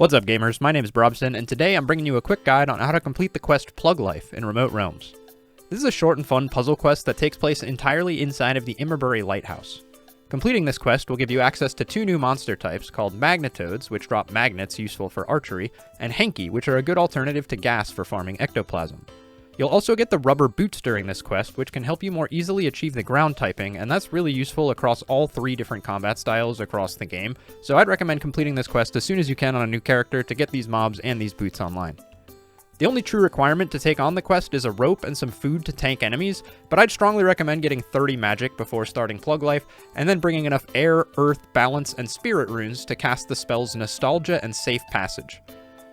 What's up gamers, my name is Brobson, and today I'm bringing you a quick guide on how to complete the quest Plug Life in Remote Realms. This is a short and fun puzzle quest that takes place entirely inside of the Immerbury Lighthouse. Completing this quest will give you access to two new monster types called Magnetodes, which drop magnets useful for archery, and Hanky, which are a good alternative to gas for farming ectoplasm. You'll also get the rubber boots during this quest, which can help you more easily achieve the ground typing, and that's really useful across all three different combat styles across the game, so I'd recommend completing this quest as soon as you can on a new character to get these mobs and these boots online. The only true requirement to take on the quest is a rope and some food to tank enemies, but I'd strongly recommend getting 30 magic before starting Plug Life, and then bringing enough air, earth, balance, and spirit runes to cast the spells Nostalgia and Safe Passage.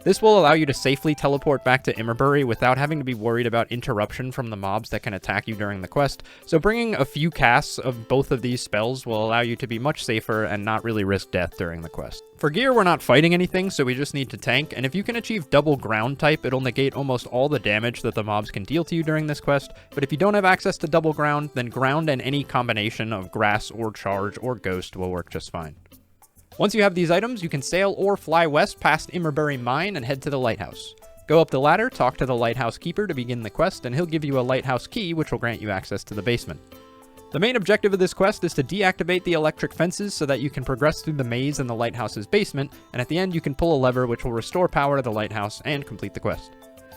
This will allow you to safely teleport back to Immerbury without having to be worried about interruption from the mobs that can attack you during the quest, so bringing a few casts of both of these spells will allow you to be much safer and not really risk death during the quest. For gear, we're not fighting anything, so we just need to tank, and if you can achieve double ground type, it'll negate almost all the damage that the mobs can deal to you during this quest, but if you don't have access to double ground, then ground and any combination of grass or charge or ghost will work just fine. Once you have these items, you can sail or fly west past Immerbury Mine and head to the lighthouse. Go up the ladder, talk to the lighthouse keeper to begin the quest, and he'll give you a lighthouse key which will grant you access to the basement. The main objective of this quest is to deactivate the electric fences so that you can progress through the maze in the lighthouse's basement, and at the end you can pull a lever which will restore power to the lighthouse and complete the quest.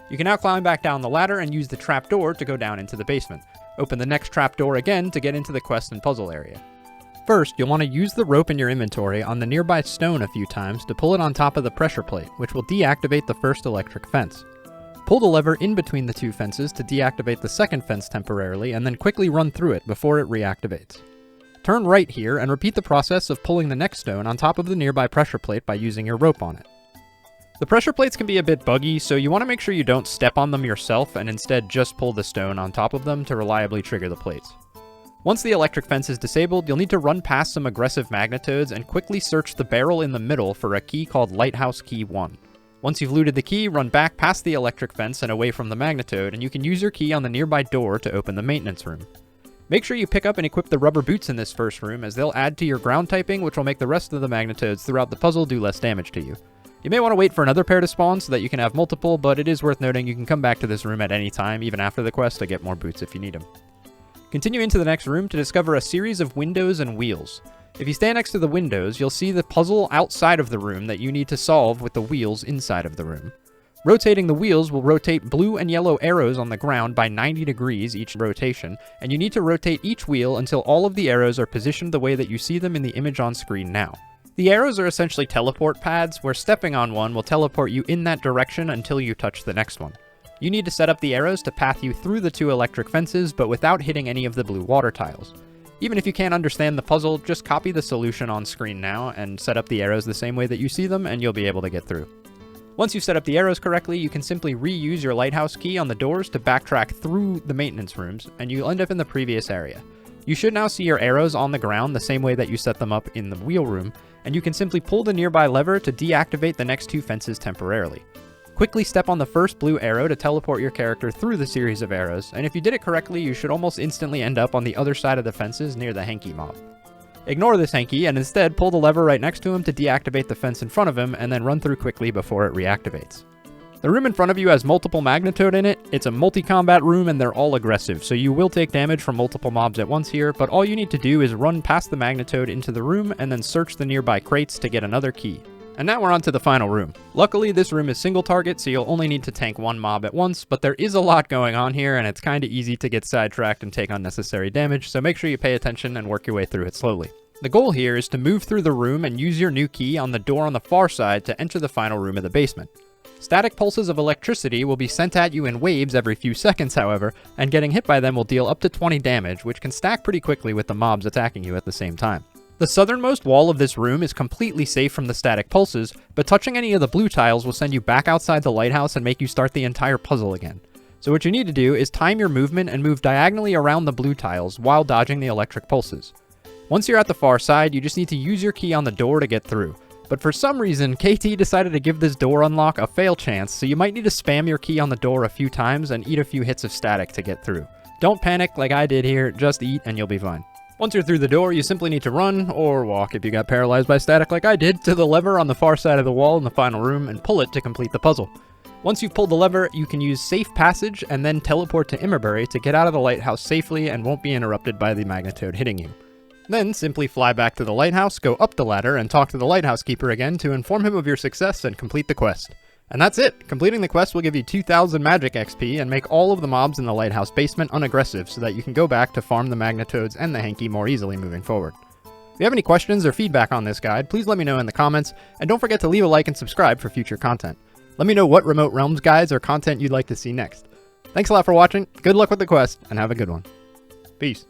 You can now climb back down the ladder and use the trapdoor to go down into the basement. Open the next trapdoor again to get into the quest and puzzle area. First, you'll want to use the rope in your inventory on the nearby stone a few times to pull it on top of the pressure plate, which will deactivate the first electric fence. Pull the lever in between the two fences to deactivate the second fence temporarily, and then quickly run through it before it reactivates. Turn right here and repeat the process of pulling the next stone on top of the nearby pressure plate by using your rope on it. The pressure plates can be a bit buggy, so you want to make sure you don't step on them yourself and instead just pull the stone on top of them to reliably trigger the plates. Once the electric fence is disabled, you'll need to run past some aggressive magnetodes and quickly search the barrel in the middle for a key called Lighthouse Key 1. Once you've looted the key, run back past the electric fence and away from the magnetode, and you can use your key on the nearby door to open the maintenance room. Make sure you pick up and equip the rubber boots in this first room, as they'll add to your ground typing, which will make the rest of the magnetodes throughout the puzzle do less damage to you. You may want to wait for another pair to spawn so that you can have multiple, but it is worth noting you can come back to this room at any time, even after the quest, to get more boots if you need them. Continue into the next room to discover a series of windows and wheels. If you stand next to the windows, you'll see the puzzle outside of the room that you need to solve with the wheels inside of the room. Rotating the wheels will rotate blue and yellow arrows on the ground by 90 degrees each rotation, and you need to rotate each wheel until all of the arrows are positioned the way that you see them in the image on screen now. The arrows are essentially teleport pads, where stepping on one will teleport you in that direction until you touch the next one. You need to set up the arrows to path you through the two electric fences, but without hitting any of the blue water tiles. Even if you can't understand the puzzle, just copy the solution on screen now and set up the arrows the same way that you see them, and you'll be able to get through. Once you've set up the arrows correctly, you can simply reuse your lighthouse key on the doors to backtrack through the maintenance rooms, and you'll end up in the previous area. You should now see your arrows on the ground the same way that you set them up in the wheel room, and you can simply pull the nearby lever to deactivate the next two fences temporarily. Quickly step on the first blue arrow to teleport your character through the series of arrows, and if you did it correctly, you should almost instantly end up on the other side of the fences near the Hanky mob. Ignore this Hanky, and instead pull the lever right next to him to deactivate the fence in front of him, and then run through quickly before it reactivates. The room in front of you has multiple Magnetode in it. It's a multi-combat room, and they're all aggressive, so you will take damage from multiple mobs at once here, but all you need to do is run past the Magnetode into the room, and then search the nearby crates to get another key. And now we're on to the final room. Luckily, this room is single target, so you'll only need to tank one mob at once, but there is a lot going on here, and it's kinda easy to get sidetracked and take unnecessary damage, so make sure you pay attention and work your way through it slowly. The goal here is to move through the room and use your new key on the door on the far side to enter the final room of the basement. Static pulses of electricity will be sent at you in waves every few seconds, however, and getting hit by them will deal up to 20 damage, which can stack pretty quickly with the mobs attacking you at the same time. The southernmost wall of this room is completely safe from the static pulses, but touching any of the blue tiles will send you back outside the lighthouse and make you start the entire puzzle again. So what you need to do is time your movement and move diagonally around the blue tiles while dodging the electric pulses. Once you're at the far side, you just need to use your key on the door to get through. But for some reason, KT decided to give this door unlock a fail chance, so you might need to spam your key on the door a few times and eat a few hits of static to get through. Don't panic like I did here, just eat and you'll be fine. Once you're through the door, you simply need to run, or walk if you got paralyzed by static like I did, to the lever on the far side of the wall in the final room and pull it to complete the puzzle. Once you've pulled the lever, you can use safe passage and then teleport to Immerbury to get out of the lighthouse safely and won't be interrupted by the magnetode hitting you. Then simply fly back to the lighthouse, go up the ladder, and talk to the lighthouse keeper again to inform him of your success and complete the quest. And that's it! Completing the quest will give you 2,000 magic XP and make all of the mobs in the lighthouse basement unaggressive so that you can go back to farm the magnetodes and the hanky more easily moving forward. If you have any questions or feedback on this guide, please let me know in the comments, and don't forget to leave a like and subscribe for future content. Let me know what Remote Realms guides or content you'd like to see next. Thanks a lot for watching, good luck with the quest, and have a good one. Peace.